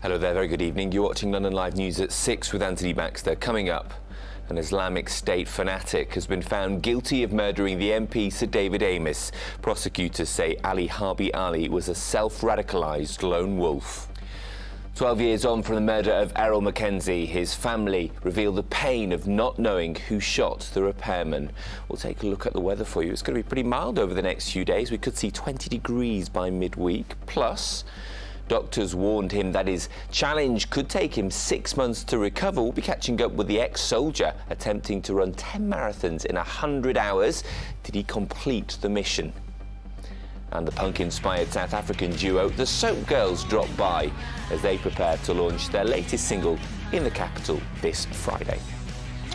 Hello there, very good evening. You're watching London Live News at 6 with Anthony Baxter. Coming up, an Islamic State fanatic has been found guilty of murdering the MP Sir David Amess. Prosecutors say Ali Harbi Ali was a self-radicalised lone wolf. 12 years on from the murder of Errol Mackenzie, his family revealed the pain of not knowing who shot the repairman. We'll take a look at the weather for you. It's going to be pretty mild over the next few days. We could see 20 degrees by midweek. Plus, doctors warned him that his challenge could take him 6 months to recover. We'll be catching up with the ex-soldier attempting to run 10 marathons in 100 hours. Did he complete the mission? And the punk-inspired South African duo, the Soap Girls, dropped by as they prepare to launch their latest single in the capital this Friday.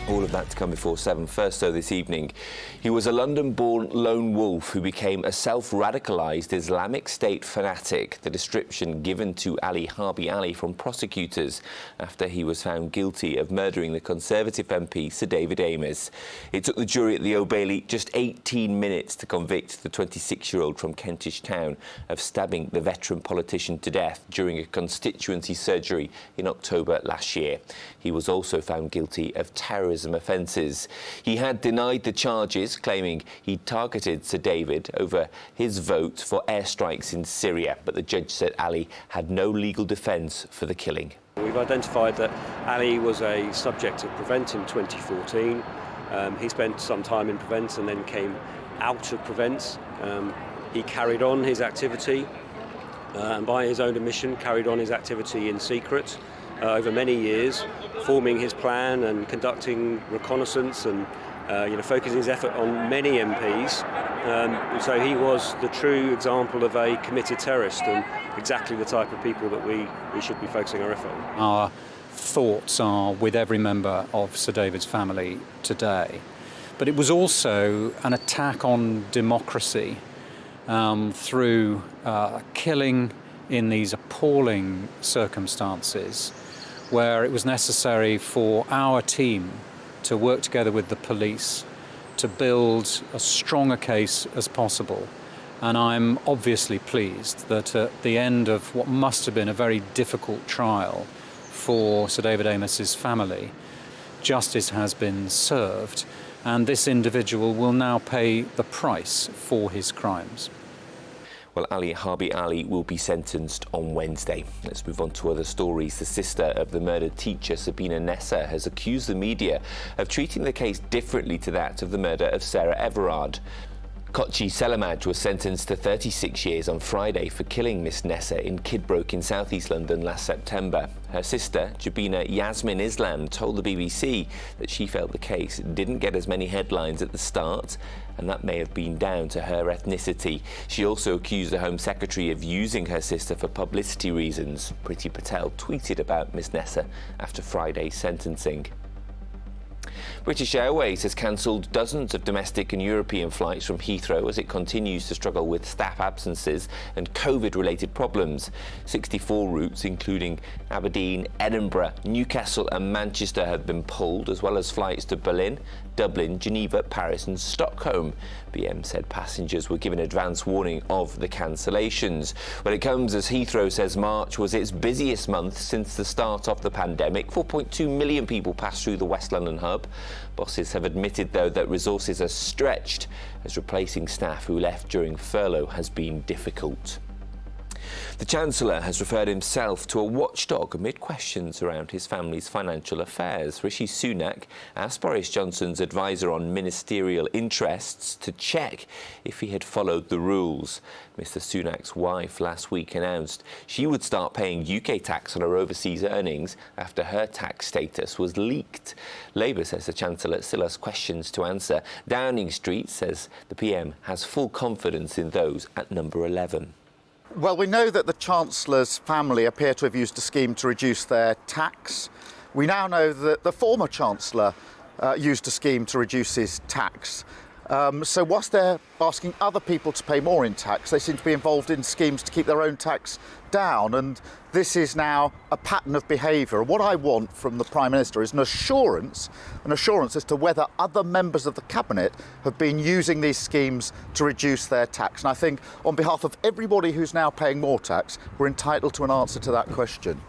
All of that to come before 7. First, though, this evening, he was a London-born lone wolf who became a self-radicalised Islamic State fanatic, the description given to Ali Harbi Ali from prosecutors after he was found guilty of murdering the Conservative MP Sir David Amess. It took the jury at the Old Bailey just 18 minutes to convict the 26-year-old from Kentish Town of stabbing the veteran politician to death during a constituency surgery in October last year. He was also found guilty of terrorism offences. He had denied the charges, claiming he'd targeted Sir David over his vote for airstrikes in Syria, but the judge said Ali had no legal defence for the killing. We've identified that Ali was a subject of Prevent in 2014. He spent some time in Prevent and then came out of Prevent. He carried on his activity and by his own admission carried on his activity in secret over many years, forming his plan and conducting reconnaissance and focusing his effort on many MPs. So he was the true example of a committed terrorist and exactly the type of people that we should be focusing our effort on. Our thoughts are with every member of Sir David's family today. But it was also an attack on democracy through killing in these appalling circumstances, where it was necessary for our team to work together with the police to build as strong a case as possible. And I'm obviously pleased that at the end of what must have been a very difficult trial for Sir David Amess's family, justice has been served, and this individual will now pay the price for his crimes. Well, Ali Harbi Ali will be sentenced on Wednesday. Let's move on to other stories. The sister of the murdered teacher, Sabina Nessa, has accused the media of treating the case differently to that of the murder of Sarah Everard. Kochi Selamaj was sentenced to 36 years on Friday for killing Miss Nessa in Kidbrooke in southeast London last September. Her sister, Jabina Yasmin Islam, told the BBC that she felt the case didn't get as many headlines at the start, and that may have been down to her ethnicity. She also accused the Home Secretary of using her sister for publicity reasons. Priti Patel tweeted about Miss Nessa after Friday's sentencing. British Airways has cancelled dozens of domestic and European flights from Heathrow as it continues to struggle with staff absences and COVID-related problems. 64 routes, including Aberdeen, Edinburgh, Newcastle and Manchester, have been pulled, as well as flights to Berlin, Dublin, Geneva, Paris and Stockholm. BM said passengers were given advance warning of the cancellations. Well, it comes as Heathrow says March was its busiest month since the start of the pandemic. 4.2 million people passed through the West London hub. Bosses have admitted, though, that resources are stretched as replacing staff who left during furlough has been difficult. The Chancellor has referred himself to a watchdog amid questions around his family's financial affairs. Rishi Sunak asked Boris Johnson's advisor on ministerial interests to check if he had followed the rules. Mr Sunak's wife last week announced she would start paying UK tax on her overseas earnings after her tax status was leaked. Labour says the Chancellor still has questions to answer. Downing Street says the PM has full confidence in those at number 11. Well, we know that the Chancellor's family appear to have used a scheme to reduce their tax. We now know that the former Chancellor used a scheme to reduce his tax. So whilst they're asking other people to pay more in tax, they seem to be involved in schemes to keep their own tax down, and this is now a pattern of behaviour. What I want from the Prime Minister is an assurance as to whether other members of the Cabinet have been using these schemes to reduce their tax. And I think on behalf of everybody who's now paying more tax, we're entitled to an answer to that question.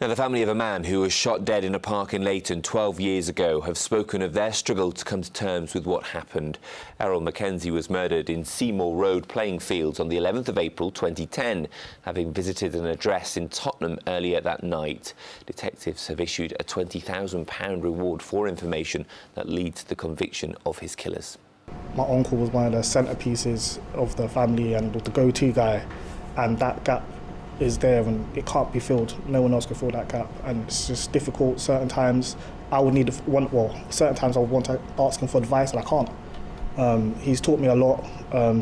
Now, the family of a man who was shot dead in a park in Leighton 12 years ago have spoken of their struggle to come to terms with what happened. Errol Mackenzie was murdered in Seymour Road playing fields on the 11th of April 2010, having visited an address in Tottenham earlier that night. Detectives have issued a £20,000 reward for information that leads to the conviction of his killers. My uncle was one of the centerpieces of the family and the go-to guy, and that gap is there and it can't be filled. No one else can fill that gap, and it's just difficult. Certain times I would need certain times I would want to ask him for advice and I can't. He's taught me a lot.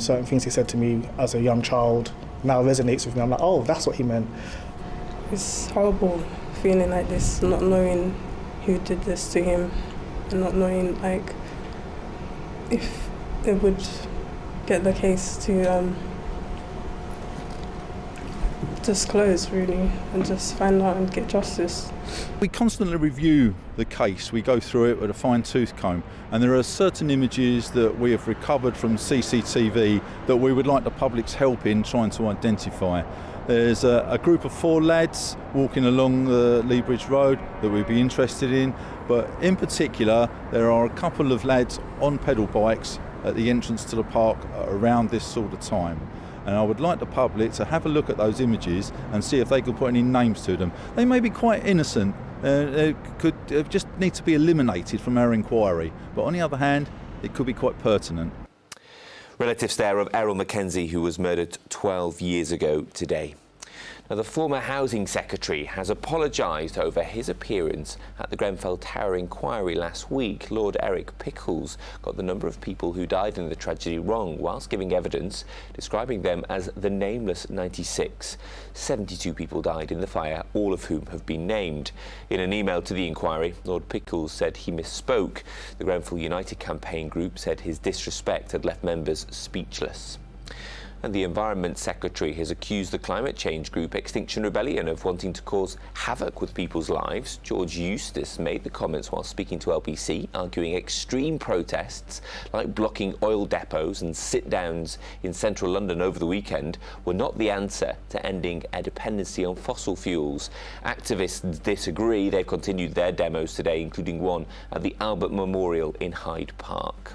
Certain things he said to me as a young child now resonates with me. I'm like, oh, that's what he meant. It's horrible feeling like this, not knowing who did this to him and not knowing like if it would get the case to disclose really and just find out and get justice. We constantly review the case. We go through it with a fine-tooth comb, and there are certain images that we have recovered from CCTV that we would like the public's help in trying to identify. There's a group of 4 lads walking along the Lee Bridge Road that we'd be interested in, but in particular there are a couple of lads on pedal bikes at the entrance to the park around this sort of time. And I would like the public to have a look at those images and see if they could put any names to them. They may be quite innocent, they could just need to be eliminated from our inquiry. But on the other hand, it could be quite pertinent. Relatives there of Errol Mackenzie, who was murdered 12 years ago today. Now, the former Housing Secretary has apologised over his appearance at the Grenfell Tower inquiry last week. Lord Eric Pickles got the number of people who died in the tragedy wrong whilst giving evidence, describing them as the nameless 96. 72 people died in the fire, all of whom have been named. In an email to the inquiry, Lord Pickles said he misspoke. The Grenfell United campaign group said his disrespect had left members speechless. And the Environment Secretary has accused the climate change group Extinction Rebellion of wanting to cause havoc with people's lives. George Eustace made the comments while speaking to LBC, arguing extreme protests like blocking oil depots and sit-downs in central London over the weekend were not the answer to ending a dependency on fossil fuels. Activists disagree. They've continued their demos today, including one at the Albert Memorial in Hyde Park.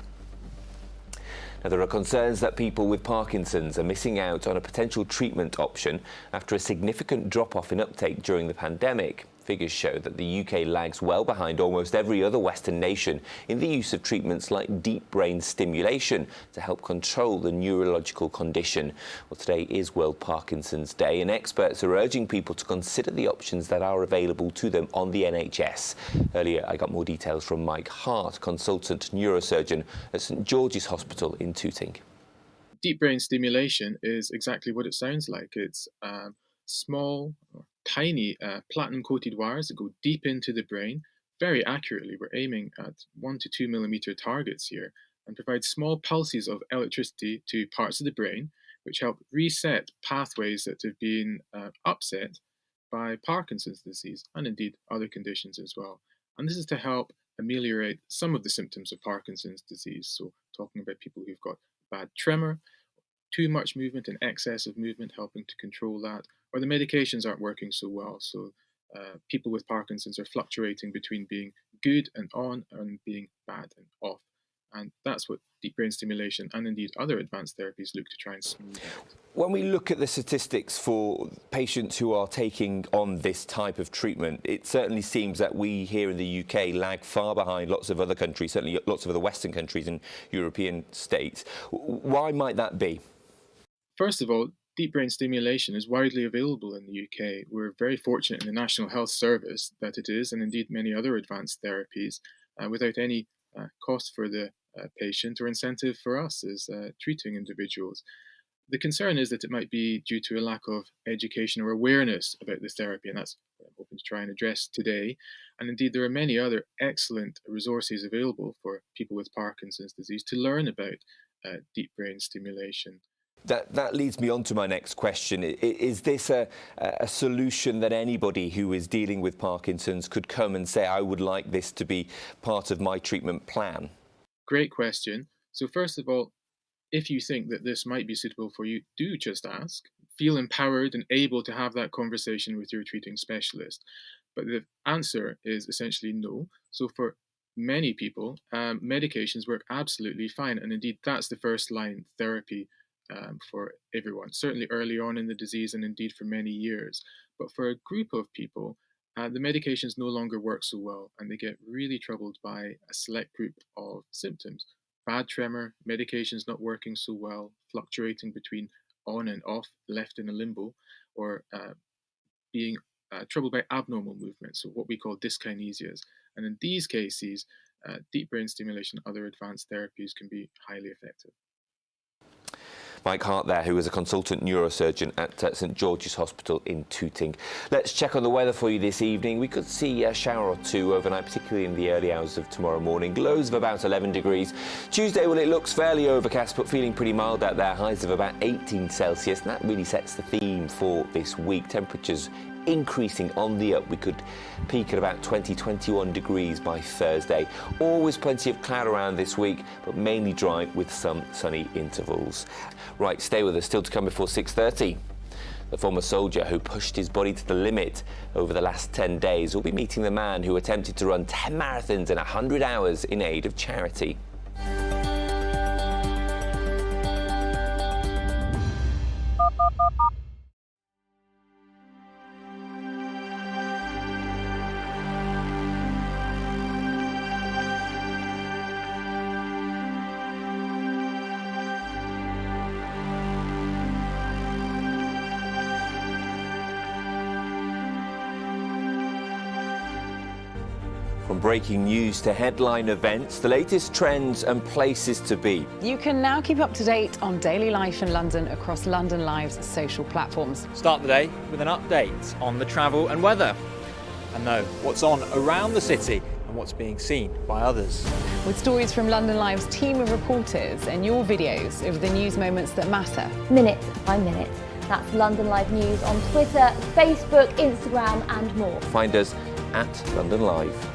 Now, there are concerns that people with Parkinson's are missing out on a potential treatment option after a significant drop-off in uptake during the pandemic. Figures show that the UK lags well behind almost every other Western nation in the use of treatments like deep brain stimulation to help control the neurological condition. Well, today is World Parkinson's Day, and experts are urging people to consider the options that are available to them on the NHS. Earlier, I got more details from Mike Hart, consultant neurosurgeon at St George's Hospital in Tooting. Deep brain stimulation is exactly what it sounds like. It's small, tiny platinum-coated wires that go deep into the brain very accurately. We're aiming at 1 to 2 millimeter targets here, and provide small pulses of electricity to parts of the brain, which help reset pathways that have been upset by Parkinson's disease, and indeed other conditions as well. And this is to help ameliorate some of the symptoms of Parkinson's disease. So talking about people who've got bad tremor, too much movement and excess of movement, helping to control that, or the medications aren't working so well. So people with Parkinson's are fluctuating between being good and on and being bad and off. And that's what deep brain stimulation and indeed other advanced therapies look to try and smooth out. When we look at the statistics for patients who are taking on this type of treatment, it certainly seems that we here in the UK lag far behind lots of other countries, certainly lots of other Western countries and European states. Why might that be? First of all, deep brain stimulation is widely available in the UK. We're very fortunate in the National Health Service that it is, and indeed many other advanced therapies, without any cost for the patient or incentive for us as treating individuals. The concern is that it might be due to a lack of education or awareness about this therapy, and that's what I'm hoping to try and address today. And indeed, there are many other excellent resources available for people with Parkinson's disease to learn about deep brain stimulation. That leads me on to my next question. Is this a solution that anybody who is dealing with Parkinson's could come and say, I would like this to be part of my treatment plan? Great question. So first of all, if you think that this might be suitable for you, do just ask. Feel empowered and able to have that conversation with your treating specialist. But the answer is essentially no. So for many people, medications work absolutely fine. And indeed, that's the first line therapy for everyone, certainly early on in the disease and indeed for many years. But for a group of people, the medications no longer work so well, and they get really troubled by a select group of symptoms. Bad tremor, medications not working so well, fluctuating between on and off, left in a limbo, or being troubled by abnormal movement, so what we call dyskinesias. And in these cases, deep brain stimulation and other advanced therapies can be highly effective. Mike Hart there, who is a consultant neurosurgeon at St George's Hospital in Tooting. Let's check on the weather for you this evening. We could see a shower or two overnight, particularly in the early hours of tomorrow morning. Lows of about 11 degrees. Tuesday, well, it looks fairly overcast, but feeling pretty mild out there. Highs of about 18 Celsius, and that really sets the theme for this week. Temperatures increasing on the up. We could peak at about 20-21 degrees by Thursday. Always plenty of cloud around this week, but mainly dry with some sunny intervals. Right, stay with us. Still to come before 6:30. The former soldier who pushed his body to the limit over the last 10 days will be meeting the man who attempted to run 10 marathons in 100 hours in aid of charity. From breaking news to headline events, the latest trends and places to be. You can now keep up to date on daily life in London across London Live's social platforms. Start the day with an update on the travel and weather, and know what's on around the city and what's being seen by others. With stories from London Live's team of reporters and your videos of the news moments that matter. Minute by minute. That's London Live News on Twitter, Facebook, Instagram and more. Find us at London Live.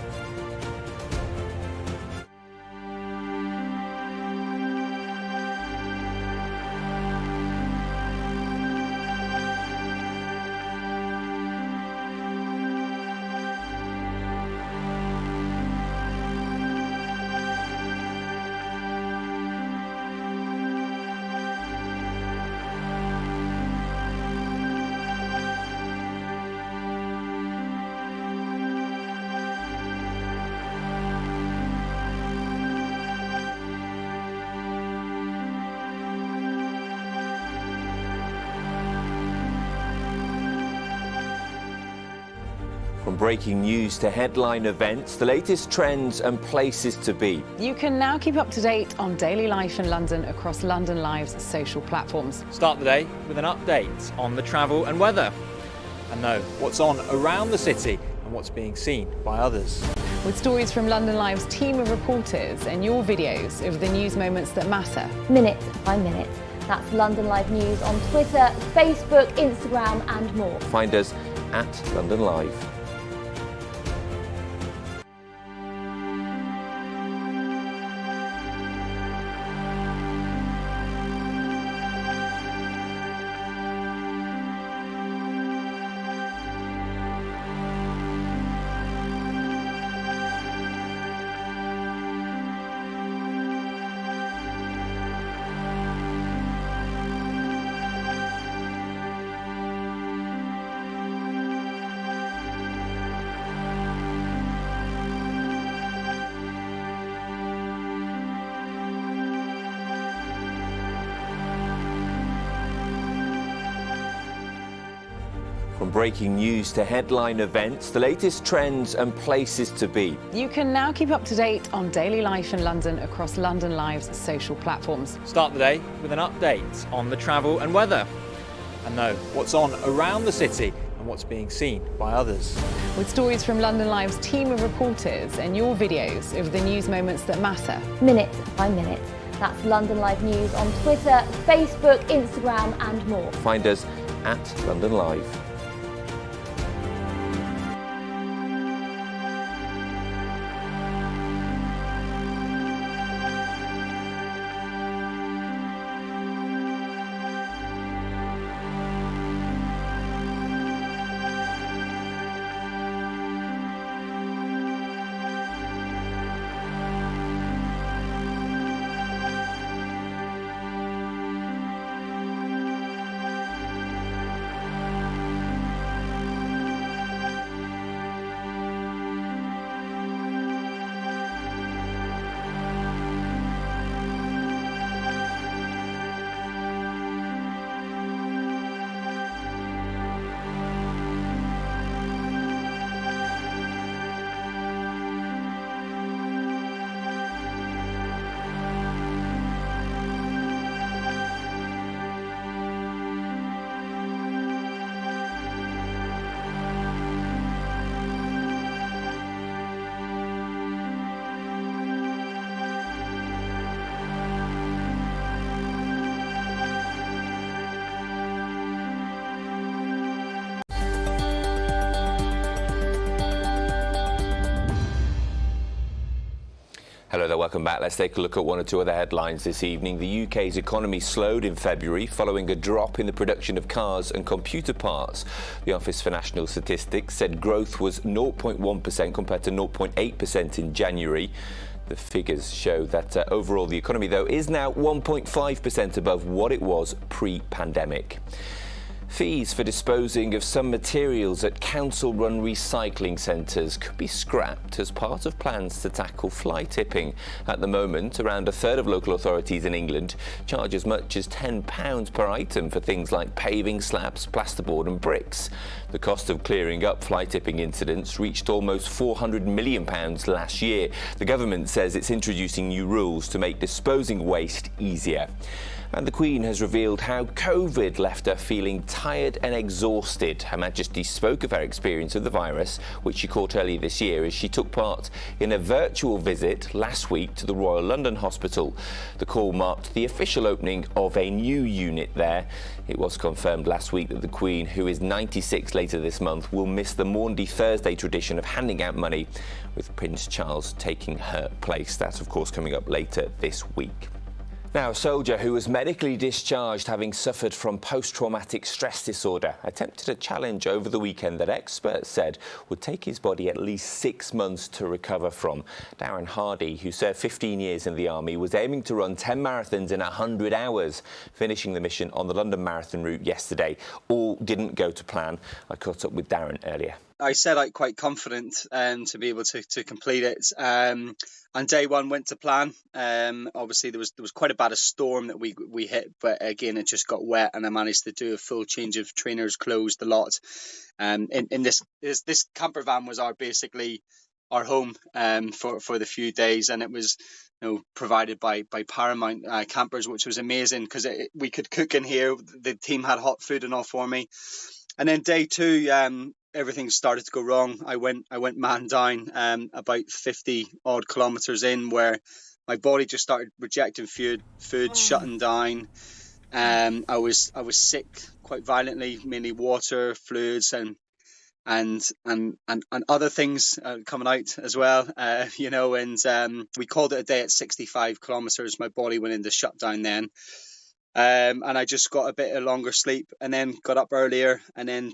From breaking news to headline events, the latest trends and places to be. You can now keep up to date on daily life in London across London Live's social platforms. Start the day with an update on the travel and weather, and know what's on around the city and what's being seen by others. With stories from London Live's team of reporters and your videos of the news moments that matter. Minute by minute. That's London Live News on Twitter, Facebook, Instagram and more. Find us at London Live. From breaking news to headline events, the latest trends and places to be. You can now keep up to date on daily life in London across London Live's social platforms. Start the day with an update on the travel and weather, and know what's on around the city and what's being seen by others. With stories from London Live's team of reporters and your videos of the news moments that matter. Minute by minute. That's London Live News on Twitter, Facebook, Instagram and more. Find us at London Live. Hello there, welcome back. Let's take a look at one or two other headlines this evening. The UK's economy slowed in February following a drop in the production of cars and computer parts. The Office for National Statistics said growth was 0.1% compared to 0.8% in January. The figures show that overall the economy, though, is now 1.5% above what it was pre-pandemic. Fees for disposing of some materials at council-run recycling centres could be scrapped as part of plans to tackle fly tipping. At the moment, around a third of local authorities in England charge as much as £10 per item for things like paving, slabs, plasterboard and bricks. The cost of clearing up fly tipping incidents reached almost £400 million last year. The government says it's introducing new rules to make disposing waste easier. And the Queen has revealed how COVID left her feeling tired and exhausted. Her Majesty spoke of her experience of the virus, which she caught earlier this year, as she took part in a virtual visit last week to the Royal London Hospital. The call marked the official opening of a new unit there. It was confirmed last week that the Queen, who is 96 later this month, will miss the Maundy Thursday tradition of handing out money, with Prince Charles taking her place. That's, of course, coming up later this week. Now, a soldier who was medically discharged having suffered from post-traumatic stress disorder attempted a challenge over the weekend that experts said would take his body at least 6 months to recover from. Darren Hardy, who served 15 years in the army, was aiming to run 10 marathons in 100 hours, finishing the mission on the London Marathon route yesterday. All didn't go to plan. I caught up with Darren earlier. I set out quite confident to be able to complete it. And day one went to plan. Obviously, there was quite a bad a storm that we hit, but again, it just got wet, and I managed to do a full change of trainers, clothes, the lot. In this camper van was basically our home for the few days, and it was provided by Paramount Campers, which was amazing because we could cook in here. The team had hot food and all for me. And then day two, everything started to go wrong. I went man down about 50 odd kilometers in, where my body just started rejecting food, shutting down. I was sick quite violently, mainly water, fluids, and other things coming out as well. And we called it a day at 65 kilometers. My body went into shutdown then. And I just got a bit of longer sleep, and then got up earlier, and then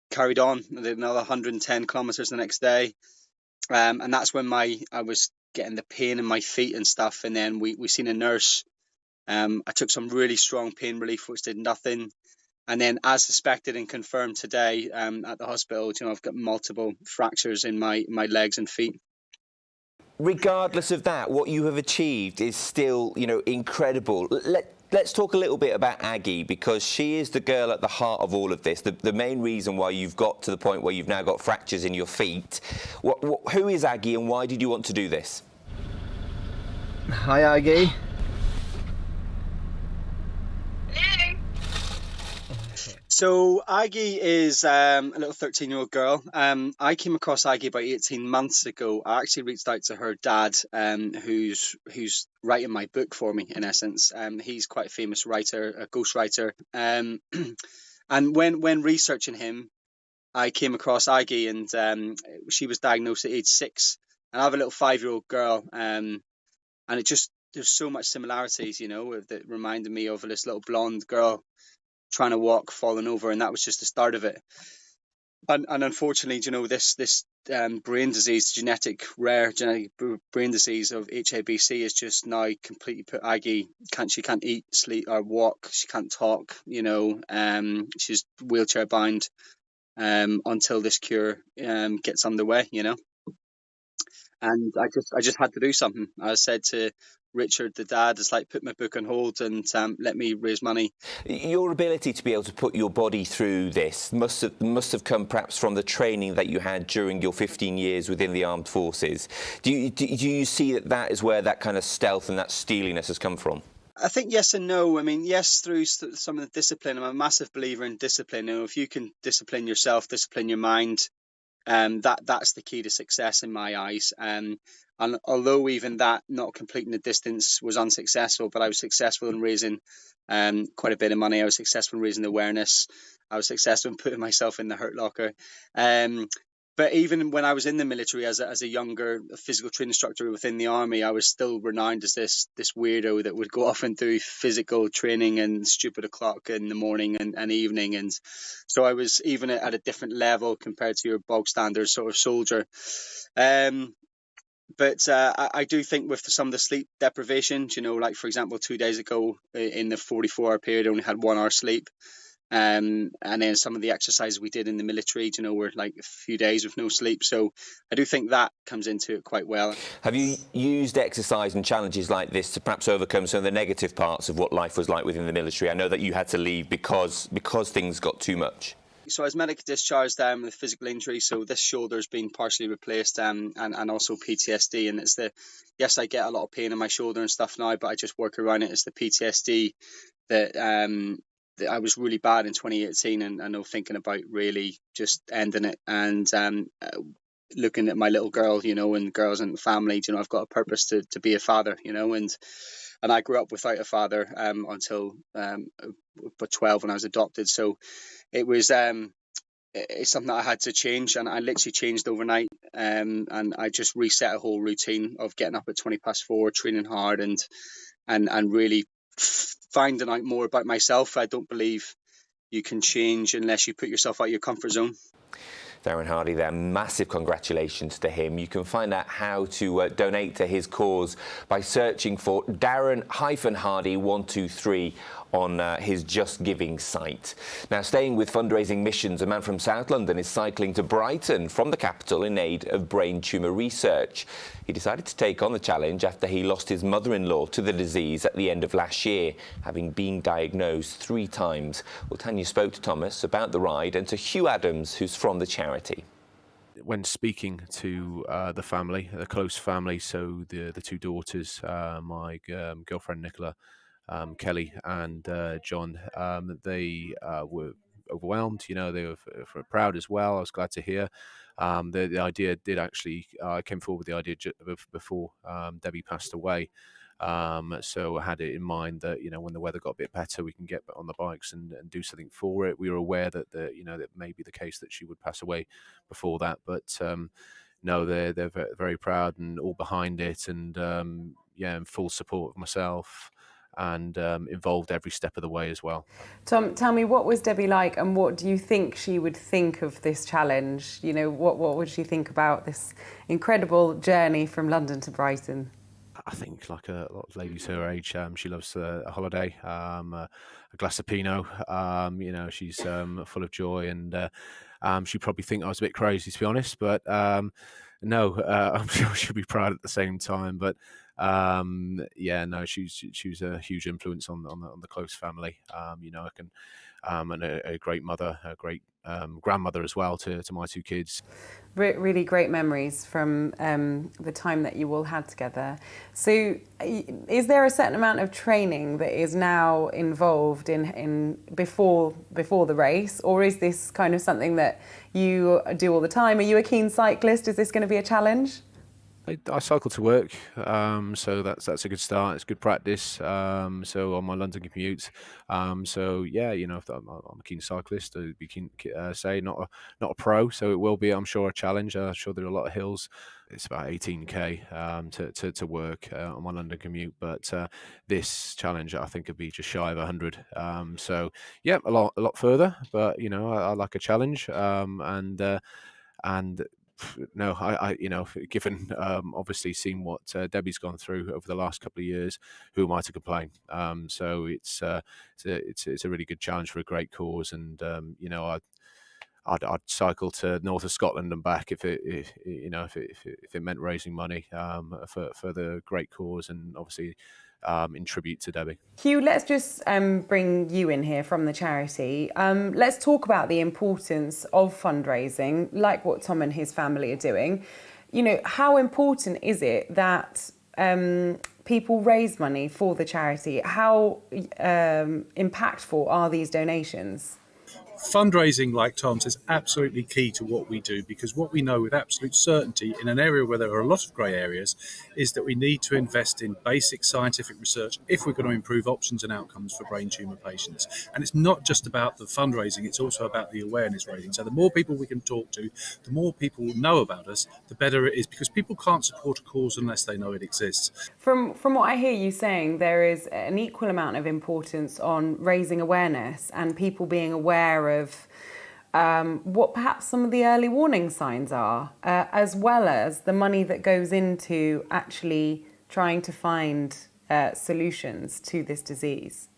carried on. I did another 110 kilometers the next day, and that's when I was getting the pain in my feet and stuff. And then we seen a nurse. I took some really strong pain relief, which did nothing. And then, as suspected and confirmed today at the hospital, I've got multiple fractures in my legs and feet. Regardless of that, what you have achieved is still, incredible. Let's talk a little bit about Aggie, because she is the girl at the heart of all of this, the main reason why you've got to the point where you've now got fractures in your feet. Who is Aggie, and why did you want to do this? Hi, Aggie. So Aggie is a little 13-year-old girl. I came across Aggie about 18 months ago. I actually reached out to her dad, who's writing my book for me, in essence. He's quite a famous writer, a ghostwriter. And when researching him, I came across Aggie, and she was diagnosed at age 6. And I have a little 5-year-old girl, and there's so much similarities, that reminded me of this little blonde girl trying to walk, falling over, and that was just the start of it. And unfortunately, this brain disease, rare genetic brain disease of HABC is just now completely put Aggie. She can't eat, sleep, or walk. She can't talk. She's wheelchair bound until this cure gets underway. And I just had to do something. I said to Richard, the dad, is like, put my book on hold and let me raise money. Your ability to be able to put your body through this must have come perhaps from the training that you had during your 15 years within the armed forces. Do you see that is where that kind of stealth and that steeliness has come from? I think yes and no. I mean, yes, through some of the discipline. I'm a massive believer in discipline. If you can discipline yourself, discipline your mind, that's the key to success in my eyes. And although even that, not completing the distance, was unsuccessful, but I was successful in raising quite a bit of money. I was successful in raising awareness. I was successful in putting myself in the Hurt Locker. But even when I was in the military as a younger physical training instructor within the army, I was still renowned as this weirdo that would go off and do physical training and stupid o'clock in the morning and evening. And so I was even at a different level compared to your bog standard sort of soldier. But I do think with some of the sleep deprivation, like for example, 2 days ago in the 44-hour period, I only had 1 hour sleep. And then some of the exercises we did in the military, were like a few days with no sleep. So I do think that comes into it quite well. Have you used exercise and challenges like this to perhaps overcome some of the negative parts of what life was like within the military? I know that you had to leave because things got too much. So I was medically discharged with physical injury. So this shoulder's been partially replaced and also PTSD. And yes, I get a lot of pain in my shoulder and stuff now, but I just work around it. It's the PTSD that I was really bad in 2018 and I know thinking about really just ending it and looking at my little girl, and girls and family, I've got a purpose to be a father, and I grew up without a father until but 12 when I was adopted. So it was it's something that I had to change, and I literally changed overnight. And I just reset a whole routine of getting up at 4:20, training hard and really finding out more about myself. I don't believe you can change unless you put yourself out of your comfort zone. Darren Hardy there, massive congratulations to him. You can find out how to donate to his cause by searching for Darren-Hardy 123 on his Just Giving site. Now, staying with fundraising missions, a man from South London is cycling to Brighton from the capital in aid of brain tumour research. He decided to take on the challenge after he lost his mother-in-law to the disease at the end of last year, having been diagnosed 3 times. Well, Tanya spoke to Thomas about the ride and to Hugh Adams, who's from the charity. When speaking to the family, the close family, so the 2 daughters, my girlfriend Nicola, Kelly and John, they were overwhelmed. They were proud as well. I was glad to hear. The idea did actually, I came forward with the idea before Debbie passed away. So I had it in mind that, when the weather got a bit better, we can get on the bikes and do something for it. We were aware that that may be the case that she would pass away before that, but no, they're very proud and all behind it, and in full support of myself, and involved every step of the way as well. Tom, tell me, what was Debbie like, and what do you think she would think of this challenge? What would she think about this incredible journey from London to Brighton? I think, like a lot of ladies her age, she loves a holiday, a glass of Pinot. She's full of joy, and she'd probably think I was a bit crazy, to be honest. But no, I'm sure she'll be proud at the same time. But she was a huge influence on the close family. I can, and a great mother, a great grandmother as well to my 2 kids. Really great memories from the time that you all had together. So is there a certain amount of training that is now involved in before the race, or is this kind of something that you do all the time? Are you a keen cyclist? Is this going to be a challenge? I cycle to work, so that's a good start. It's good practice. So on my London commute, if I'm a keen cyclist. I'd be keen say not a pro, so it will be, I'm sure, a challenge. I'm sure there are a lot of hills. It's about 18k to work on my London commute, but this challenge I think would be just shy of 100. So yeah, a lot further, but I like a challenge, and no, I given obviously seeing what Debbie's gone through over the last couple of years, who am I to complain? So it's a really good challenge for a great cause, and I'd cycle to north of Scotland and back if it meant raising money for the great cause, and obviously in tribute to Debbie. Hugh, let's just bring you in here from the charity. Let's talk about the importance of fundraising, like what Tom and his family are doing. How important is it that people raise money for the charity? How impactful are these donations? Fundraising, like Tom says, is absolutely key to what we do, because what we know with absolute certainty in an area where there are a lot of grey areas is that we need to invest in basic scientific research if we're going to improve options and outcomes for brain tumour patients. And it's not just about the fundraising, it's also about the awareness raising. So the more people we can talk to, the more people know about us, the better it is, because people can't support a cause unless they know it exists. From what I hear you saying, there is an equal amount of importance on raising awareness and people being aware of what perhaps some of the early warning signs are, as well as the money that goes into actually trying to find solutions to this disease.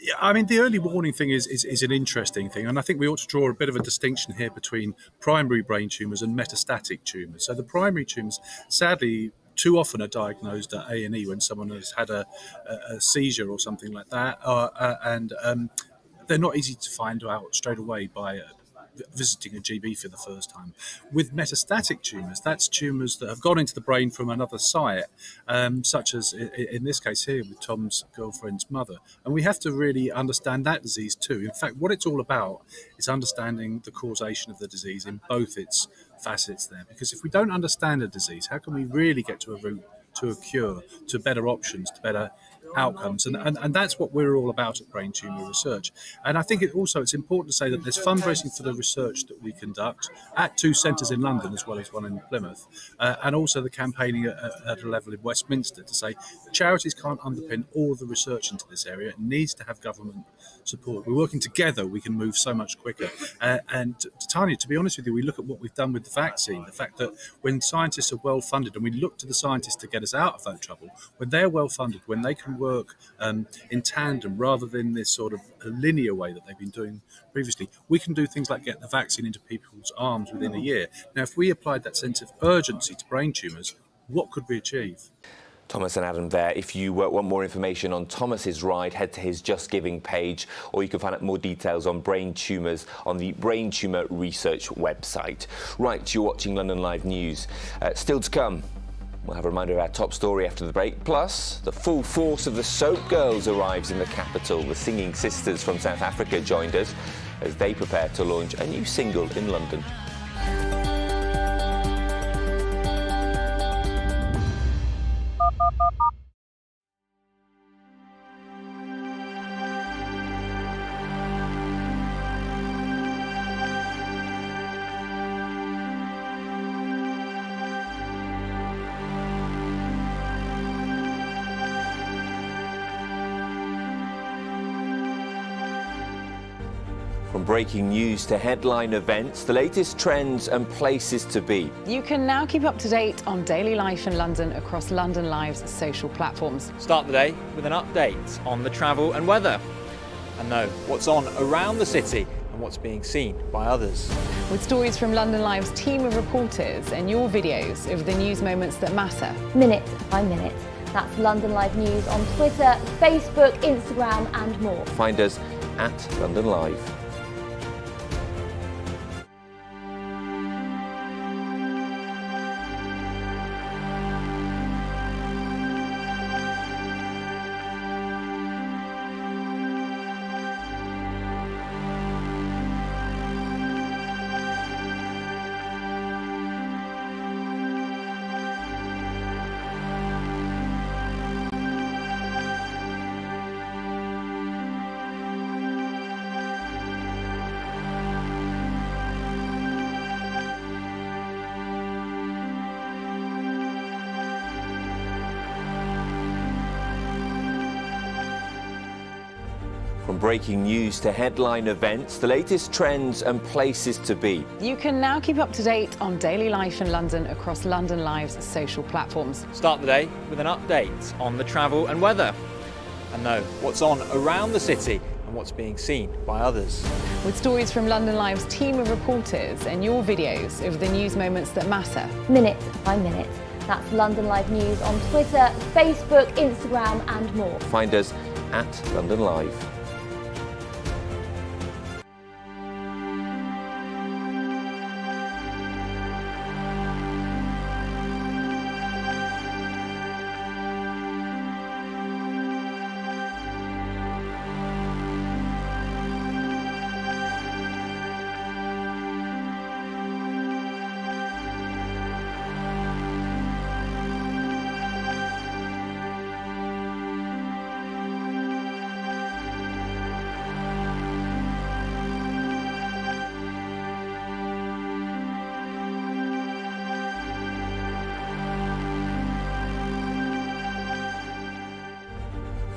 Yeah, I mean, the early warning thing is an interesting thing, and I think we ought to draw a bit of a distinction here between primary brain tumours and metastatic tumours. So the primary tumours, sadly, too often are diagnosed at A&E when someone has had a seizure or something like that, and they're not easy to find out straight away by visiting a GP for the first time. With metastatic tumours, that's tumours that have gone into the brain from another site, such as in this case here with Tom's girlfriend's mother. And we have to really understand that disease too. In fact, what it's all about is understanding the causation of the disease in both its facets there. Because if we don't understand a disease, how can we really get to a root, to a cure, to better options, to better outcomes, and that's what we're all about at Brain Tumour Research. And I think it's important to say that there's fundraising for the research that we conduct at 2 centres in London as well as one in Plymouth, and also the campaigning at a level in Westminster to say charities can't underpin all of the research into this area. It needs to have government support. We're working together, we can move so much quicker. And Tanya, to be honest with you, we look at what we've done with the vaccine, the fact that when scientists are well funded, and we look to the scientists to get us out of that trouble, when they're well funded, when they can work in tandem rather than this sort of linear way that they've been doing previously, we can do things like get the vaccine into people's arms within a year. Now, if we applied that sense of urgency to brain tumours, what could we achieve? Thomas and Adam there. If you want more information on Thomas's ride, head to his Just Giving page, or you can find out more details on brain tumours on the Brain Tumour Research website. Right, you're watching London Live News. Still to come, we'll have a reminder of our top story after the break. Plus, the full force of the Soap Girls arrives in the capital. The singing sisters from South Africa joined us as they prepare to launch a new single in London. From breaking news to headline events, the latest trends and places to be. You can now keep up to date on daily life in London across London Live's social platforms. Start the day with an update on the travel and weather, and know what's on around the city and what's being seen by others. With stories from London Live's team of reporters and your videos of the news moments that matter. Minute by minute. That's London Live News on Twitter, Facebook, Instagram and more. Find us at London Live. From breaking news to headline events, the latest trends and places to be. You can now keep up to date on daily life in London across London Live's social platforms. Start the day with an update on the travel and weather, and know what's on around the city and what's being seen by others. With stories from London Live's team of reporters and your videos of the news moments that matter. Minute by minute. That's London Live News on Twitter, Facebook, Instagram and more. Find us at London Live.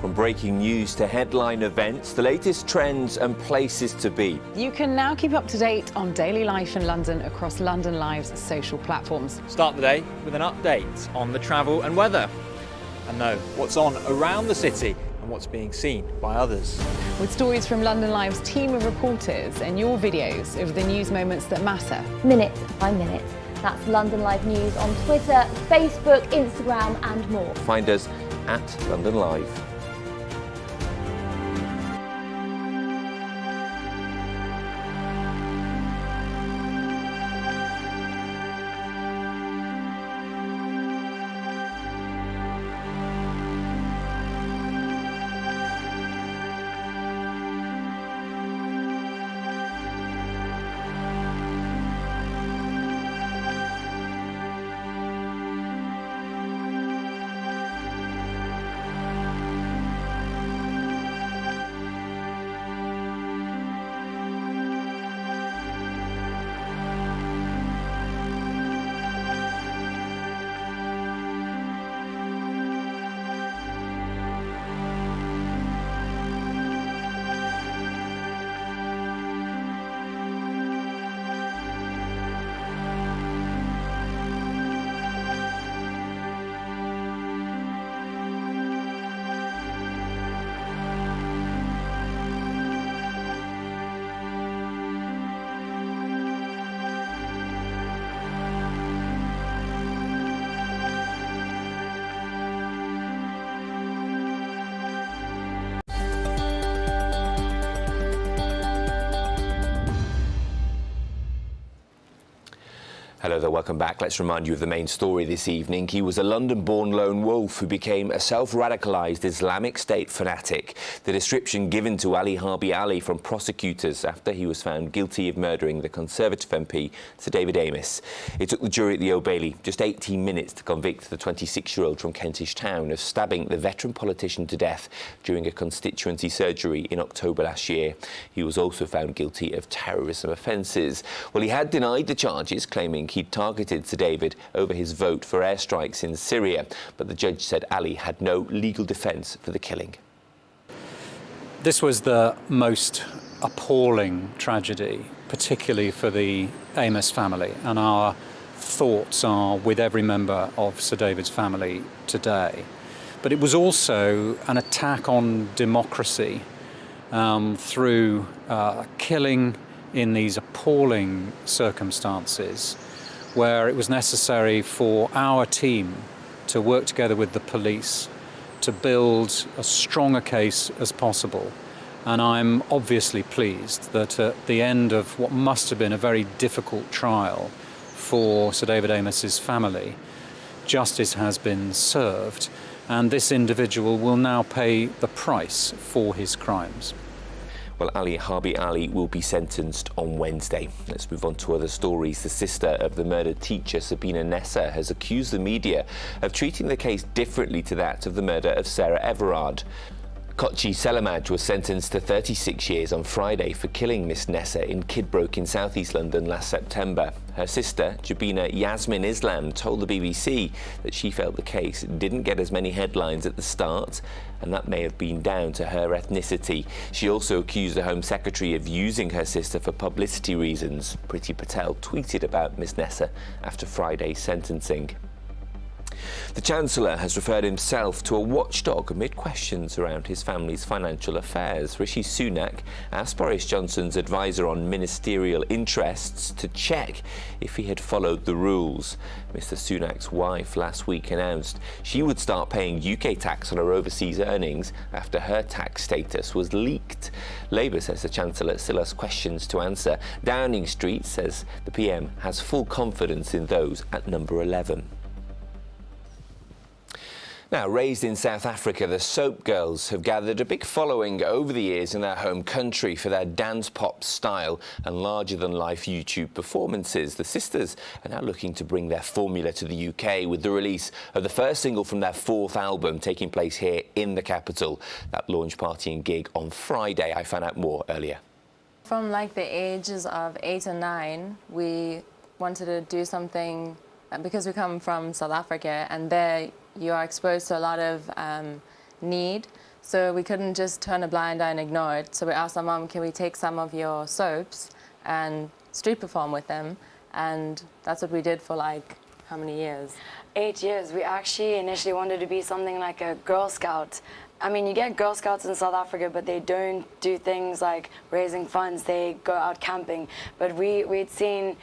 From breaking news to headline events, the latest trends and places to be. You can now keep up to date on daily life in London across London Live's social platforms. Start the day with an update on the travel and weather. And know what's on around the city and what's being seen by others. With stories from London Live's team of reporters and your videos of the news moments that matter. Minute by minute. That's London Live News on Twitter, Facebook, Instagram and more. Find us at London Live. Hello there, welcome back. Let's remind you of the main story this evening. He was a London-born lone wolf who became a self-radicalised Islamic State fanatic. The description given to Ali Harbi Ali from prosecutors after he was found guilty of murdering the Conservative MP, Sir David Amess. It took the jury at the Old Bailey just 18 minutes to convict the 26-year-old from Kentish Town of stabbing the veteran politician to death during a constituency surgery in October last year. He was also found guilty of terrorism offences. Well, he had denied the charges, claiming he'd targeted Sir David over his vote for airstrikes in Syria, but the judge said Ali had no legal defence for the killing. This was the most appalling tragedy, particularly for the Amess family, and our thoughts are with every member of Sir David's family today. But it was also an attack on democracy through killing in these appalling circumstances, where it was necessary for our team to work together with the police to build as strong a case as possible. And I'm obviously pleased that at the end of what must have been a very difficult trial for Sir David Amess's family, justice has been served, and this individual will now pay the price for his crimes. Well, Ali Harbi Ali will be sentenced on Wednesday. Let's move on to other stories. The sister of the murdered teacher, Sabina Nessa, has accused the media of treating the case differently to that of the murder of Sarah Everard. Kochi Selamaj was sentenced to 36 years on Friday for killing Miss Nessa in Kidbrooke in southeast London last September. Her sister, Jabina Yasmin Islam, told the BBC that she felt the case didn't get as many headlines at the start, and that may have been down to her ethnicity. She also accused the Home Secretary of using her sister for publicity reasons. Priti Patel tweeted about Miss Nessa after Friday's sentencing. The Chancellor has referred himself to a watchdog amid questions around his family's financial affairs. Rishi Sunak asked Boris Johnson's advisor on ministerial interests to check if he had followed the rules. Mr. Sunak's wife last week announced she would start paying UK tax on her overseas earnings after her tax status was leaked. Labour says the Chancellor still has questions to answer. Downing Street says the PM has full confidence in those at number 11. Now, raised in South Africa, the Soap Girls have gathered a big following over the years in their home country for their dance pop style and larger-than-life YouTube performances. The sisters are now looking to bring their formula to the UK with the release of the first single from their fourth album taking place here in the capital. That launch party and gig on Friday. I found out more earlier. From like the ages of 8 and 9, we wanted to do something because we come from South Africa, and there you are exposed to a lot of need. So we couldn't just turn a blind eye and ignore it. So we asked our mum, can we take some of your soaps and street perform with them? And that's what we did for like, how many years? 8 years. We actually initially wanted to be something like a Girl Scout. I mean, you get Girl Scouts in South Africa, but they don't do things like raising funds. They go out camping. But we'd seen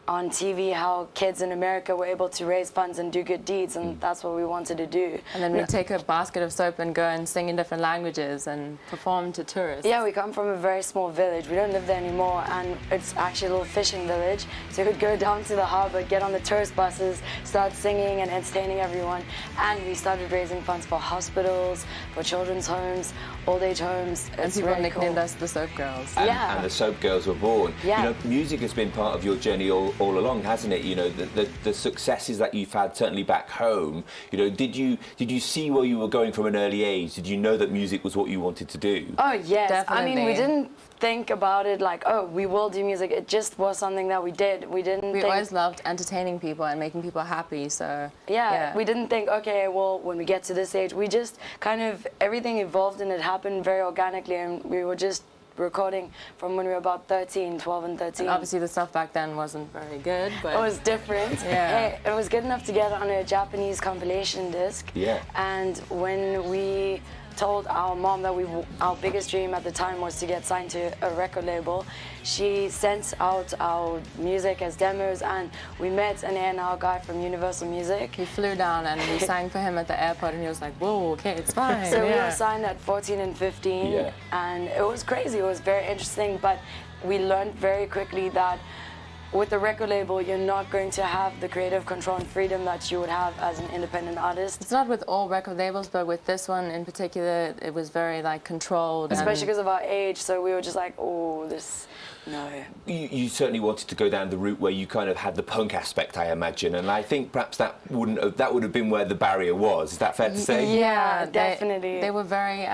on TV how kids in America were able to raise funds and do good deeds, and that's what we wanted to do. And then we'd take a basket of soap and go and sing in different languages and perform to tourists. Yeah, we come from a very small village. We don't live there anymore, and it's actually a little fishing village. So we'd go down to the harbour, get on the tourist buses, start singing and entertaining everyone. And we started raising funds for hospitals, for children's homes, old age homes. And people nicknamed us the Soap Girls. Yeah. And the Soap Girls were born. Yeah. You know, music has been part of your journey all along, hasn't it? You know, the successes that you've had, certainly back home. You know, did you see where you were going from an early age? Did you know that music was what you wanted to do? Oh, yes. Definitely. I mean, we didn't think about it like, oh, we will do music. It just was something that we did. We always loved entertaining people and making people happy, so... Yeah, we didn't think, okay, well, when we get to this age, we just kind of, everything evolved and it happened very organically, and we were just recording from when we were about 12 and 13. And obviously the stuff back then wasn't very good, but... It was different. Yeah. It was good enough to get on a Japanese compilation disc. Yeah. And when we told our mom that our biggest dream at the time was to get signed to a record label, she sent out our music as demos, and we met an A&R guy from Universal Music. He flew down and we sang for him at the airport, and he was like, whoa, okay, it's fine. So we were signed at 14 and 15, and it was crazy. It was very interesting, but we learned very quickly that with the record label, you're not going to have the creative control and freedom that you would have as an independent artist. It's not with all record labels, but with this one in particular, it was very like controlled. Especially because of our age, so we were just like, oh, this, no. You certainly wanted to go down the route where you kind of had the punk aspect, I imagine, and I think perhaps that would have been where the barrier was. Is that fair to say? Yeah, definitely. They were very,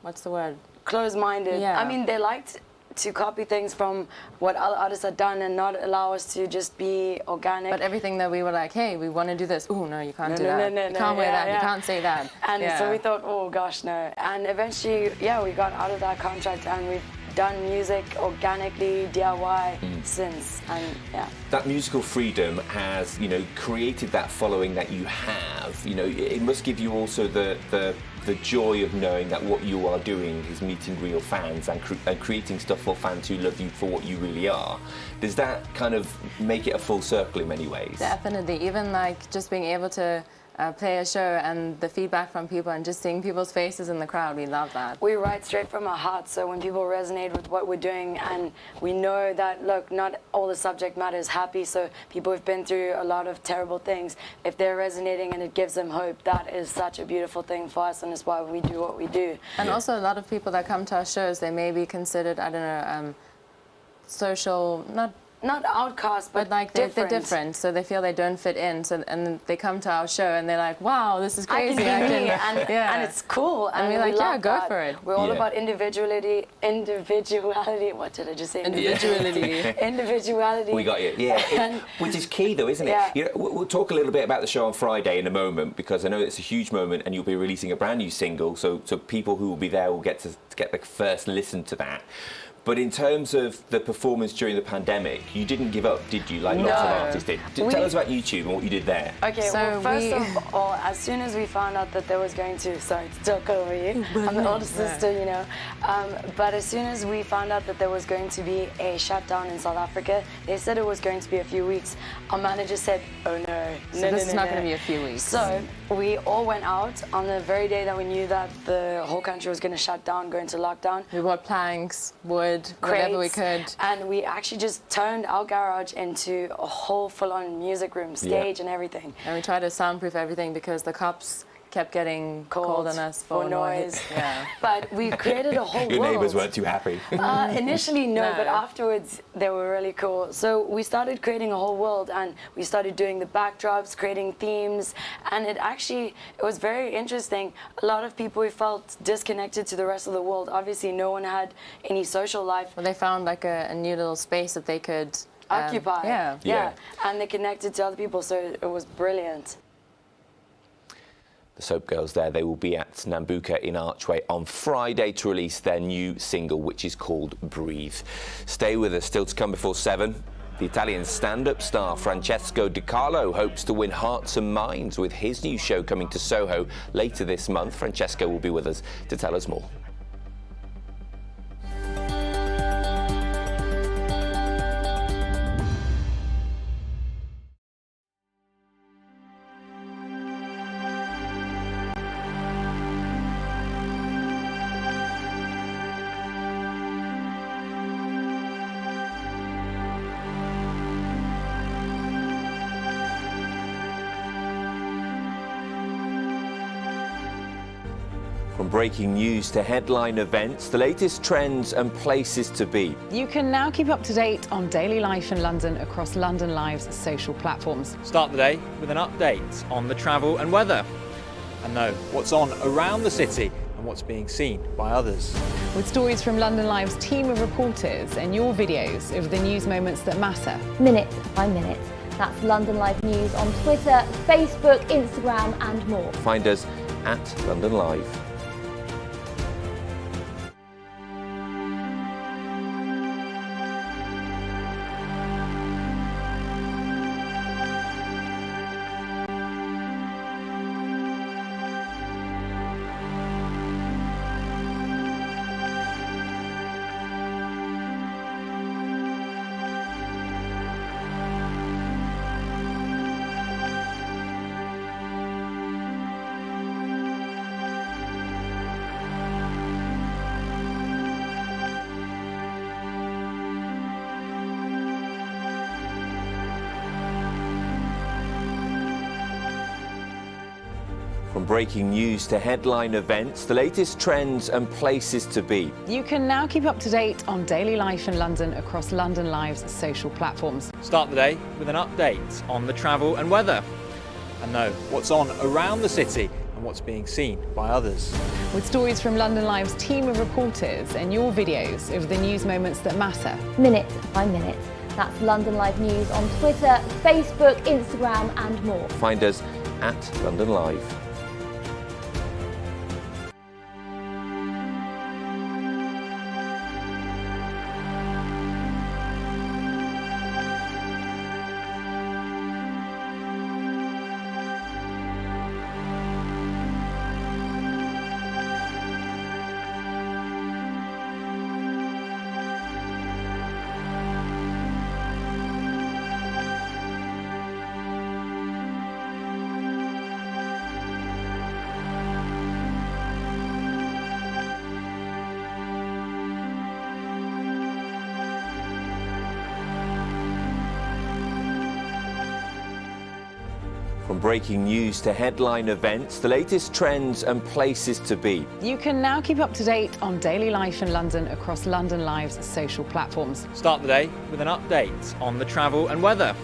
what's the word? Closed-minded. Yeah. I mean, they liked to copy things from what other artists had done and not allow us to just be organic. But everything that we were like, hey, we want to do this. Oh, no, you can't do that. You can't wear that. You can't say that. And so we thought, oh, gosh, no. And eventually, yeah, we got out of that contract and we've done music organically, DIY since. And yeah. That musical freedom has, you know, created that following that you have. You know, it must give you also the joy of knowing that what you are doing is meeting real fans and creating stuff for fans who love you for what you really are. Does that kind of make it a full circle in many ways? Definitely. Even like just being able to play a show and the feedback from people and just seeing people's faces in the crowd, we love that. We write straight from our hearts, so when people resonate with what we're doing, and we know that, look, not all the subject matter is happy, so people who've been through a lot of terrible things, if they're resonating and it gives them hope, that is such a beautiful thing for us, and it's why we do what we do. And also a lot of people that come to our shows, they may be considered, I don't know, social, not outcast, but like they're different, so they feel they don't fit in. So and they come to our show and they're like, "Wow, this is crazy!" And it's cool, and we're like, "Yeah, go for it." We're all about individuality. What did I just say? Individuality. We got you. Yeah, which is key, though, isn't it? Yeah. You know, we'll talk a little bit about the show on Friday in a moment, because I know it's a huge moment, and you'll be releasing a brand new single. So people who will be there will get to get the first listen to that. But in terms of the performance during the pandemic, you didn't give up, did you? Like lots of artists did. Tell us about YouTube and what you did there. Okay, so well, first of all, as soon as we found out that there was going to, sorry to talk over you, I'm the older sister, you know, but as soon as we found out that there was going to be a shutdown in South Africa, they said it was going to be a few weeks. Our manager said, oh no, this is not going to be a few weeks. So we all went out on the very day that we knew that the whole country was going to shut down, go into lockdown. We bought planks, wood, whatever we could. And we actually just turned our garage into a whole full-on music room, stage and everything. And we tried to soundproof everything because the cops kept getting called on us for noise. Yeah. But we created a whole Your world. neighbours weren't too happy. Initially, no, but afterwards they were really cool. So we started creating a whole world, and we started doing the backdrops, creating themes, and it was very interesting. A lot of people who felt disconnected to the rest of the world. Obviously, no one had any social life. Well, they found like a new little space that they could occupy. Yeah. And they connected to other people, so it was brilliant. The Soap Girls there, they will be at Nambucca in Archway on Friday to release their new single, which is called Breathe. Stay with us. Still to come before 7. The Italian stand-up star Francesco Di Carlo hopes to win hearts and minds with his new show coming to Soho later this month. Francesco will be with us to tell us more. From breaking news to headline events, the latest trends and places to be. You can now keep up to date on daily life in London across London Live's social platforms. Start the day with an update on the travel and weather, and know what's on around the city and what's being seen by others. With stories from London Live's team of reporters and your videos of the news moments that matter. Minute by minute. That's London Live News on Twitter, Facebook, Instagram and more. Find us at London Live. From breaking news to headline events, the latest trends and places to be. You can now keep up to date on daily life in London across London Live's social platforms. Start the day with an update on the travel and weather, and know what's on around the city and what's being seen by others. With stories from London Live's team of reporters and your videos of the news moments that matter. Minute by minute. That's London Live News on Twitter, Facebook, Instagram and more. Find us at London Live. From breaking news to headline events, the latest trends and places to be. You can now keep up to date on daily life in London across London Live's social platforms. Start the day with an update on the travel and weather,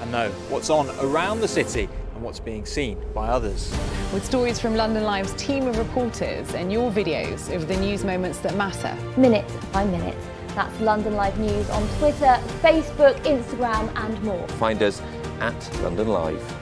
and know what's on around the city and what's being seen by others. With stories from London Live's team of reporters and your videos of the news moments that matter. Minute by minute. That's London Live News on Twitter, Facebook, Instagram and more. Find us at London Live.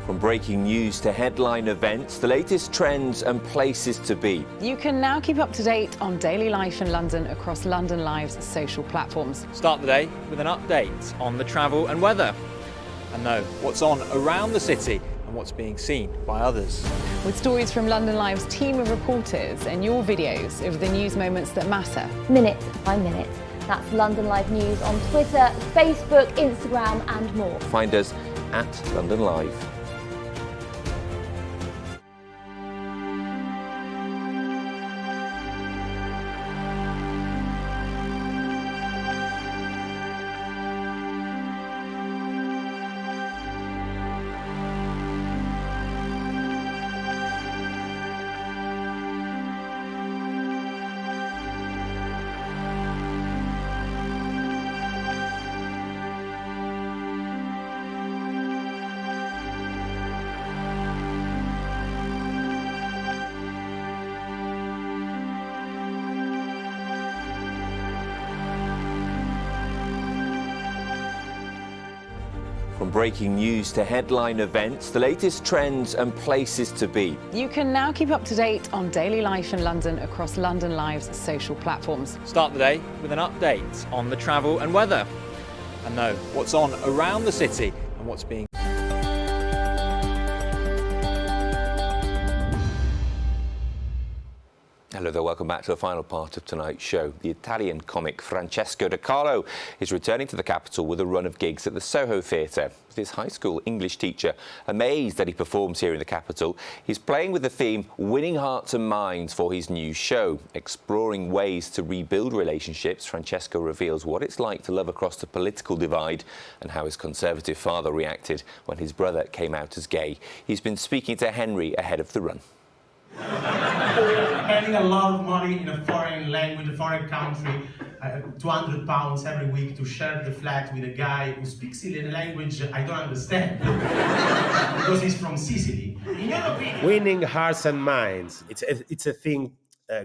From breaking news to headline events, the latest trends and places to be. You can now keep up to date on daily life in London across London Live's social platforms. Start the day with an update on the travel and weather. And know what's on around the city and what's being seen by others. With stories from London Live's team of reporters and your videos of the news moments that matter. Minute by minute. That's London Live News on Twitter, Facebook, Instagram and more. Find us at London Live. From breaking news to headline events, the latest trends and places to be. You can now keep up to date on daily life in London across London Live's social platforms. Start the day with an update on the travel and weather. And know what's on around the city and what's being Hello there, welcome back to the final part of tonight's show. The Italian comic Francesco De Carlo is returning to the capital with a run of gigs at the Soho Theatre. With his high school English teacher amazed that he performs here in the capital, he's playing with the theme Winning Hearts and Minds for his new show. Exploring ways to rebuild relationships, Francesco reveals what it's like to love across the political divide and how his conservative father reacted when his brother came out as gay. He's been speaking to Henry ahead of the run. Spending a lot of money in a foreign language, a foreign country, £200 every week to share the flat with a guy who speaks in a language I don't understand because he's from Sicily. Winning hearts and minds. It's a thing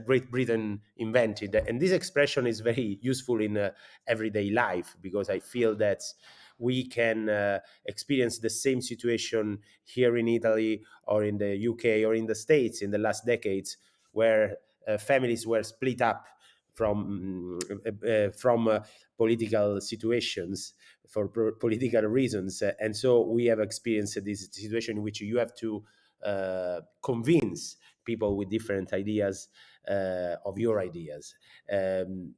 Great Britain invented, and this expression is very useful in everyday life because I feel that we can experience the same situation here in Italy or in the UK or in the States in the last decades, where families were split up from political situations for political reasons. And so we have experienced this situation in which you have to convince people with different ideas of your ideas.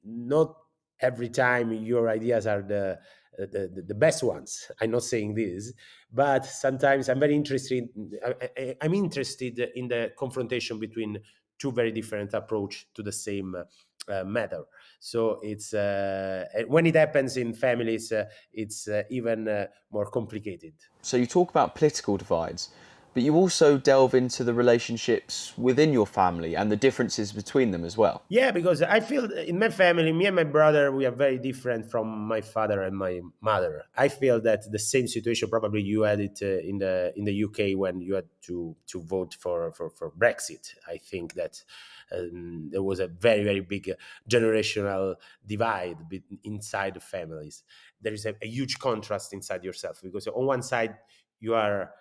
Not every time your ideas are the best ones. I'm not saying this, but sometimes I'm very interested. I'm interested in the confrontation between two very different approach to the same matter. So it's when it happens in families, it's even more complicated. So you talk about political divides, but you also delve into the relationships within your family and the differences between them as well. Yeah, because I feel in my family, me and my brother, we are very different from my father and my mother. I feel that the same situation, probably you had it in the UK when you had to vote for Brexit. I think that there was a very, very big generational divide inside the families. There is a huge contrast inside yourself because on one side, you are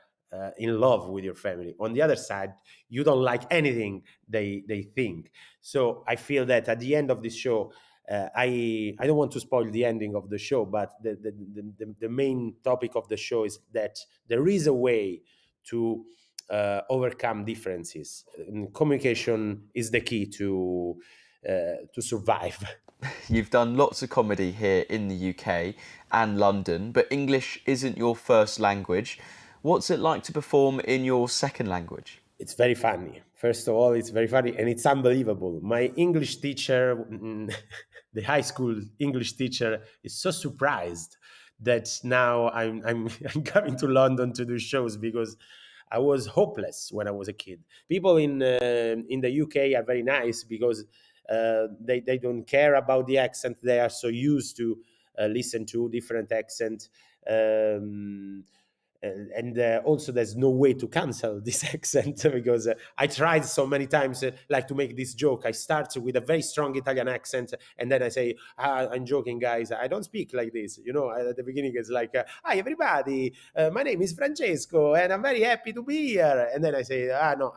in love with your family. On the other side, you don't like anything they think. So I feel that at the end of this show, I don't want to spoil the ending of the show, but the main topic of the show is that there is a way to overcome differences. And communication is the key to survive. You've done lots of comedy here in the UK and London, but English isn't your first language. What's it like to perform in your second language? It's very funny. First of all, it's very funny and it's unbelievable. My English teacher, the high school English teacher, is so surprised that now I'm coming to London to do shows because I was hopeless when I was a kid. People in the UK are very nice because they don't care about the accent. They are so used to listen to different accents. And also there's no way to cancel this accent because I tried so many times like to make this joke. I start with a very strong Italian accent and then I say, I'm joking, guys, I don't speak like this. You know, at the beginning it's like, hi everybody, my name is Francesco and I'm very happy to be here. And then I say, no,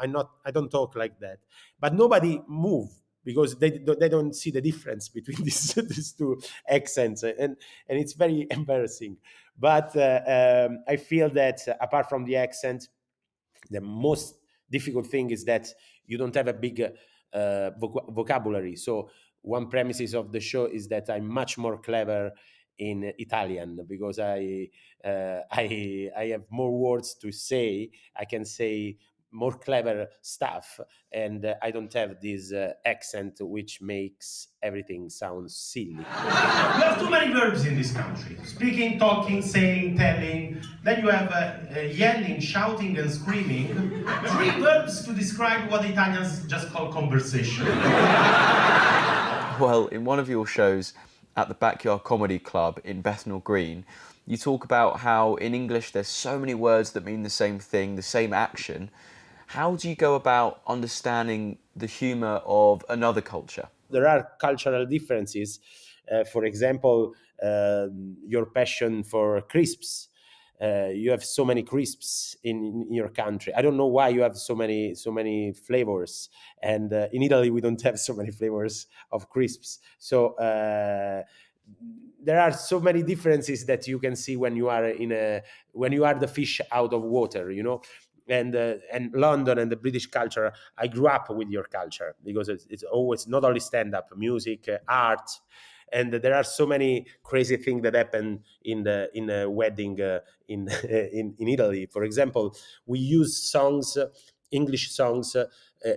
I don't talk like that. But nobody move because they don't see the difference between these two accents, and it's very embarrassing. But I feel that apart from the accent, the most difficult thing is that you don't have a big vocabulary. So one premises of the show is that I'm much more clever in Italian because I have more words to say. I can say more clever stuff, and I don't have this accent which makes everything sound silly. You have too many verbs in this country. Speaking, talking, saying, telling. Then you have yelling, shouting, and screaming. 3 verbs to describe what Italians just call conversation. Well, in one of your shows at the Backyard Comedy Club in Bethnal Green, you talk about how in English there's so many words that mean the same thing, the same action. How do you go about understanding the humour of another culture? There are cultural differences. For example, your passion for crisps. You have so many crisps in your country. I don't know why you have so many flavors. And in Italy, we don't have so many flavors of crisps. So there are so many differences that you can see when you are when you are the fish out of water, you know. And London and the British culture, I grew up with your culture because it's always not only stand-up, music, art, and there are so many crazy things that happen in a wedding in Italy. For example, we use songs, English songs,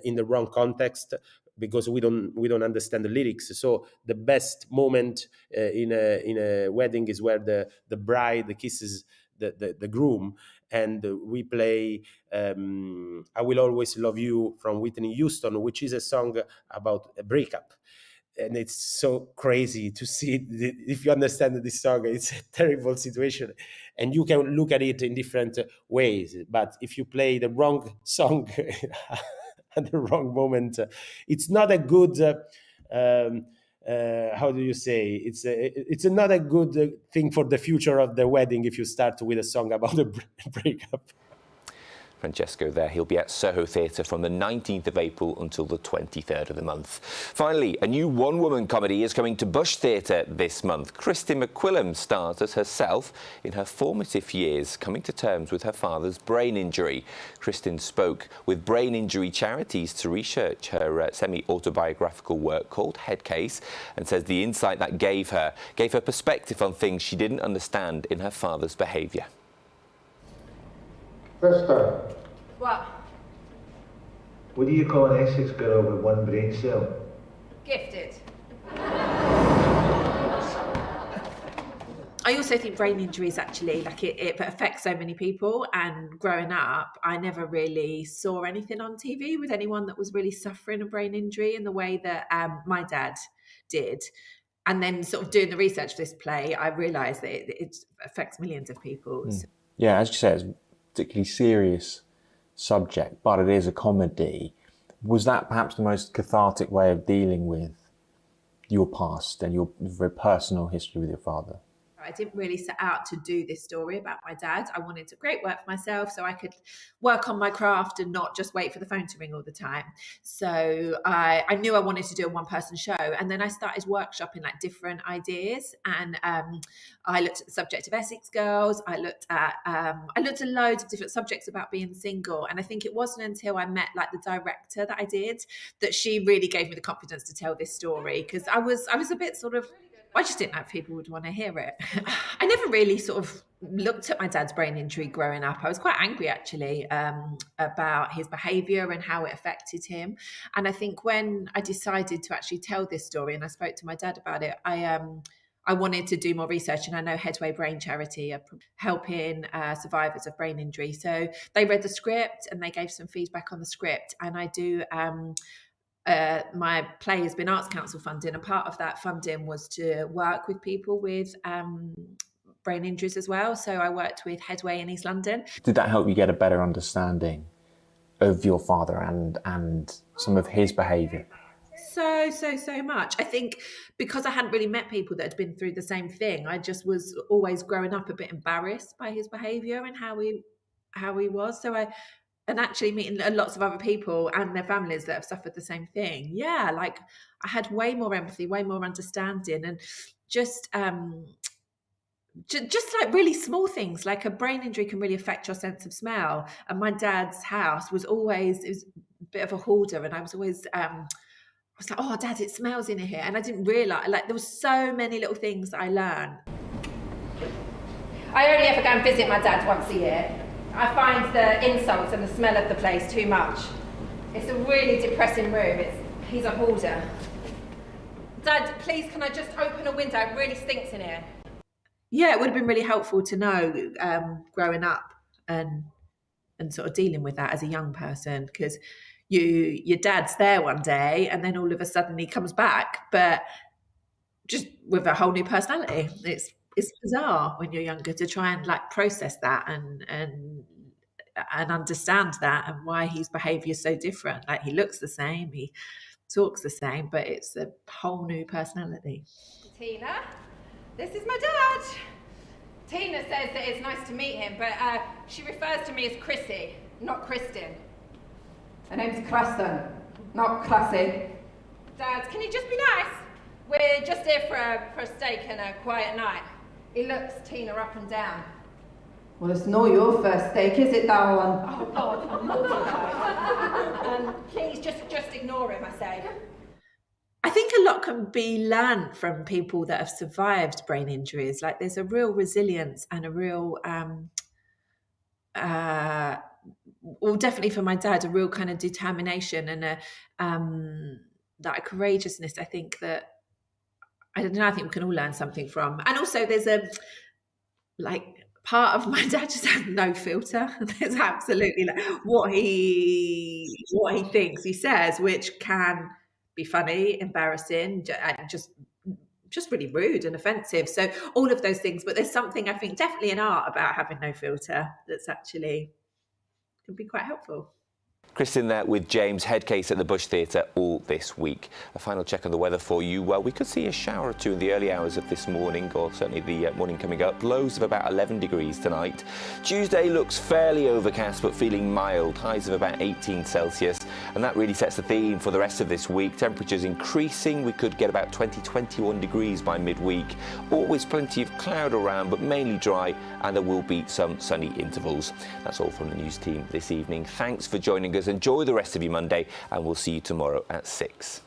in the wrong context because we don't understand the lyrics. So the best moment in a wedding is where the bride kisses the groom, and we play I Will Always Love You from Whitney Houston, which is a song about a breakup. And it's so crazy to see it. If you understand this song, it's a terrible situation, and you can look at it in different ways. But if you play the wrong song at the wrong moment, it's not a good. How do you say? It's not a good thing for the future of the wedding if you start with a song about a breakup. Francesco there. He'll be at Soho Theatre from the 19th of April until the 23rd of the month. Finally, a new one-woman comedy is coming to Bush Theatre this month. Kristin McQuillan stars as herself in her formative years, coming to terms with her father's brain injury. Kristin spoke with brain injury charities to research her semi-autobiographical work called Head Case, and says the insight that gave her perspective on things she didn't understand in her father's behaviour. Krista, What? what do you call an Essex girl with one brain cell? Gifted. I also think brain injuries actually, like it affects so many people, and growing up, I never really saw anything on TV with anyone that was really suffering a brain injury in the way that my dad did. And then sort of doing the research for this play, I realised that it affects millions of people. Mm. Yeah, as you say, it's a particularly serious subject, but it is a comedy. Was that perhaps the most cathartic way of dealing with your past and your very personal history with your father? I didn't really set out to do this story about my dad. I wanted to create work for myself so I could work on my craft and not just wait for the phone to ring all the time. So I knew I wanted to do a one-person show, and then I started workshopping like different ideas. And I looked at the subject of Essex girls. I looked at loads of different subjects about being single. And I think it wasn't until I met like the director that I did that she really gave me the confidence to tell this story, because I was a bit sort of, I just didn't know if people would want to hear it. I never really sort of looked at my dad's brain injury growing up. I was quite angry actually about his behaviour and how it affected him. And I think when I decided to actually tell this story and I spoke to my dad about it, I wanted to do more research, and I know Headway Brain Charity are helping survivors of brain injury. So they read the script and they gave some feedback on the script, and I do... my play has been Arts Council funding, and part of that funding was to work with people with brain injuries as well. So I worked with Headway in East London. Did that help you get a better understanding of your father and some of his behaviour? So much. I think because I hadn't really met people that had been through the same thing, I just was always growing up a bit embarrassed by his behaviour and how he was. And actually meeting lots of other people and their families that have suffered the same thing. Yeah, like I had way more empathy, way more understanding, and just like really small things, like a brain injury can really affect your sense of smell. And my dad's house was always, it was a bit of a hoarder, and I was always, I was like, oh, Dad, it smells in here. And I didn't realise, like there was so many little things that I learned. I only ever go and visit my dad once a year. I find the insults and the smell of the place too much. It's a really depressing room. He's a hoarder. Dad, please, can I just open a window? It really stinks in here. Yeah, it would have been really helpful to know growing up and sort of dealing with that as a young person, because your dad's there one day and then all of a sudden he comes back, but just with a whole new personality. It's bizarre when you're younger to try and like process that and understand that and why his behaviour is so different. Like he looks the same, he talks the same, but it's a whole new personality. Tina, this is my dad. Tina says that it's nice to meet him, but she refers to me as Chrissy, not Kristen. Her name's Kristen, not Classy. Dad, can you just be nice? We're just here for a steak and a quiet night. He looks Tina up and down. Well, it's not your first steak, is it, darling? Oh, God, I'm mortified. Please, just ignore him, I say. I think a lot can be learned from people that have survived brain injuries. Like there's a real resilience and a real, well, definitely for my dad, a real kind of determination and that courageousness. I think that, I don't know, I think we can all learn something from. And also there's part of my dad just has no filter. There's absolutely like what he thinks, he says, which can be funny, embarrassing, and just really rude and offensive. So all of those things, but there's something I think definitely in art about having no filter that's actually can be quite helpful. Kristen there with James. Head case at the Bush Theatre all this week. A final check on the weather for you. Well, we could see a shower or two in the early hours of this morning, or certainly the morning coming up. Lows of about 11 degrees tonight. Tuesday looks fairly overcast but feeling mild. Highs of about 18 Celsius. And that really sets the theme for the rest of this week. Temperatures increasing. We could get about 20, 21 degrees by midweek. Always plenty of cloud around, but mainly dry, and there will be some sunny intervals. That's all from the news team this evening. Thanks for joining us. Enjoy the rest of your Monday, and we'll see you tomorrow at 6.